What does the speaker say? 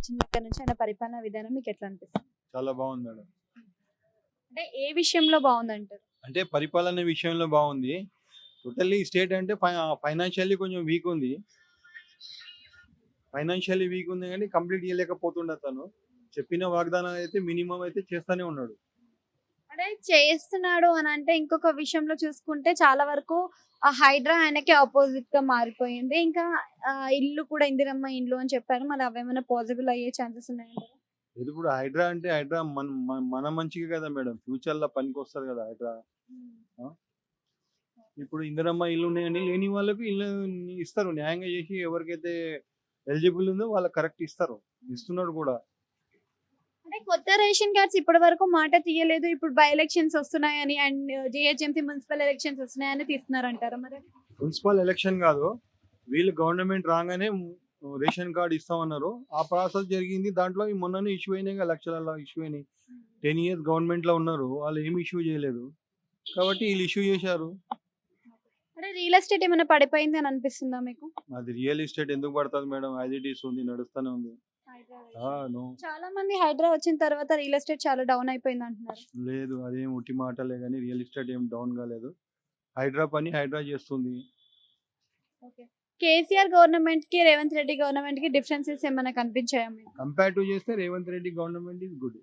వచ్చిన దగ్గర నుంచి ఆయన పరిపాలన విధానం మీకు ఎట్లా అనిపిస్తుంది? చాలా బాగుంది మేడం. అంటే ఏ విషయంలో బాగుందంటారు? అంటే పరిపాలన విషయంలో బాగుంది. టోటల్లీ స్టేట్ అంటే ఫైనాన్షియల్లీ కొంచెం వీక్ ఉంది. ఫైనాన్షియల్లీ వీక్ ఉంది కానీ కంప్లీట్ చేయలేకపోతుండే అతను. చెప్పిన వాగ్దానాలు అయితే మినిమం అయితే చేస్తానే ఉన్నాడు. అంటే చేస్తున్నాడు అని అంటే ఇంకొక విషయంలో చూసుకుంటే చాలా వరకు ఆ హైడ్రా ఆయనకి ఆపోజిట్ గా మారిపోయింది. ఇంకా ఇల్లు కూడా ఇందిరమ్మ ఇండ్లు అని చెప్పారు. మరి అవేమైనా పాసిబుల్ అయ్యే ఛాన్సెస్ ఉన్నాయంటారా? ఇది ఇప్పుడు హైడ్రా అంటే హైడ్రా మన మంచిగా కదా మేడం. ఫ్యూచర్‌లో పనికొస్తది కదా హైడ్రా. ఆ! ఇప్పుడు ఇందిరమ్మ ఇల్లు ఉన్నాయని లేని వాళ్ళకి ఇల్లు ఇస్తారు. న్యాయంగా చేసి ఎవరికైతే ఎలిజిబుల్ ఉందో వాళ్ళకి కరెక్ట్ ఇస్తారు. ఇస్తున్నాడు కూడా. అంటే కొత్త రేషన్ కార్డ్స్ ఇప్పటి వరకు మాట తీయలేదు. ఇప్పుడు బై ఎలక్షన్స్ వస్తున్నాయని అండ్ జీహెచ్ఎంసీ మున్సిపల్ ఎలక్షన్స్ వస్తున్నాయని తీస్తున్నారంటారా మరి? మున్సిపల్ ఎలక్షన్ కాదు. వీళ్ళు గవర్నమెంట్ రాగానే రేషన్ కార్డ్ ఇస్తామన్నారు. ఆ ప్రాసెస్ జరిగింది. దాంట్లో ఈ మొన్ననే ఇష్యూ అయినాయి కదా, లక్షలలో ఇష్యూ అయినాయి. 10 ఇయర్స్ గవర్నమెంట్‌లో ఉన్నారు. వాళ్ళు ఏమి ఇష్యూ చేయలేదు. కాబట్టి వీళ్ళు ఇష్యూ చేశారు. అంటే రియల్ ఎస్టేట్ ఏమైనా పడిపోయింది అని అనిపిస్తుందా మీకు? అది రియల్ ఎస్టేట్ ఎందుకు పడతది మేడం? యాజ్ ఇట్ ఈస్ ఉంది. నడుస్తూనే ఉంది. నో. చాలా మంది హైడ్రా వచ్చిన తర్వాత రియల్ ఎస్టేట్ చాలా డౌన్ అయిపోయింది అంటున్నారు. లేదు. అదేం ఉట్టి మాటలే గాని రియల్ ఎస్టేట్ ఏం డౌన్ కాలేదు. హైడ్రా పని హైడ్రా చేస్తుంది. కేసీఆర్ గవర్నమెంట్ కి రేవంత్ రెడ్డి గవర్నమెంట్ కి డిఫరెన్సెస్ ఏమైనా కనిపించాయా మీకు? కంపేర్ టు చేస్తే Revanth Reddy government is good.